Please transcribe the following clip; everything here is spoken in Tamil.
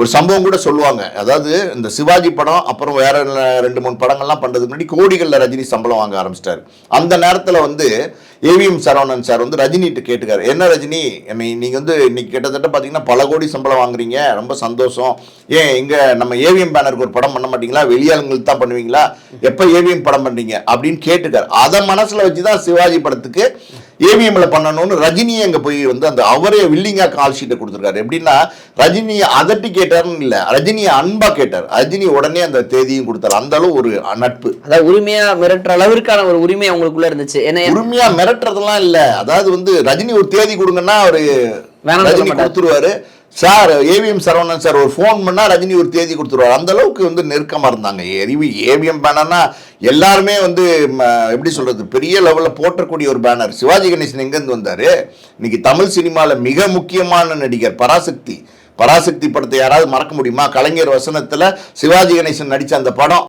ஒரு சம்பவம் கூட சொல்லுவாங்க. அதாவது இந்த சிவாஜி படம், அப்புறம் வேற 2, 3 படங்கள்லாம் பண்றதுக்கு முன்னாடி கோடிகள்ல ரஜினி சம்பளம் வாங்க ஆரம்பிச்சிட்டாரு. அந்த நேரத்துல வந்து ஏவிஎம் சரவணன் சார் வந்து ரஜினிகிட்ட கேட்டுக்காரு. என்ன ரஜினி, நீங்க வந்து இன்னைக்கு கிட்டத்தட்ட பாத்தீங்கன்னா பல கோடி சம்பளம் வாங்குறீங்க, ரொம்ப சந்தோஷம். ஏன் இங்க நம்ம ஏவிஎம் பேனருக்கு ஒரு படம் பண்ண மாட்டீங்களா? வெளியாளுங்களுக்கு தான் பண்ணுவீங்களா? எப்ப ஏவிஎம் படம் பண்றீங்க அப்படின்னு கேட்டுக்காரு. அதை மனசுல வச்சுதான் சிவாஜி படத்துக்கு ஏவிஎம்ல பண்ணணும்னு ரஜினியே அங்க போய் வந்து அந்த அவரே வில்லிங்கா கால் ஷீட்டை கொடுத்துருக்காரு. எப்படின்னா ரஜினியை அதட்டி கேட்டாருன்னு இல்ல, ரஜினியை அன்பா கேட்டார். ரஜினி உடனே அந்த தேதியும் கொடுத்தாரு. அந்த அளவு ஒரு நட்பு. அதாவது உரிமையா மிரட்டுற அளவிற்கான ஒரு உரிமை அவங்களுக்குள்ள இருந்துச்சு. உரிமையா மிரட்டுறதெல்லாம் இல்ல. அதாவது வந்து ரஜினி ஒரு தேதி கொடுங்கன்னா அவரு ரஜினி கொடுத்துருவாரு. சார் ஏவிஎம் சரவணன் சார் ஒரு ஃபோன் பண்ணா ரஜினி ஒரு தேதி கொடுத்துருவாரு. அந்த அளவுக்கு வந்து நெருக்கமா இருந்தாங்க. ஏவிஎம் பேனர்னா எல்லாருமே வந்து எப்படி சொல்றது, பெரிய லெவல்ல போற்றக்கூடிய ஒரு பேனர். சிவாஜி கணேசன் எங்கிருந்து வந்தாரு? இன்னைக்கு தமிழ் சினிமால மிக முக்கியமான நடிகர் பராசக்தி. பராசக்தி படத்தை யாராவது மறக்க முடியுமா? கலைஞர் வசனத்துல சிவாஜி கணேசன் நடிச்ச அந்த படம்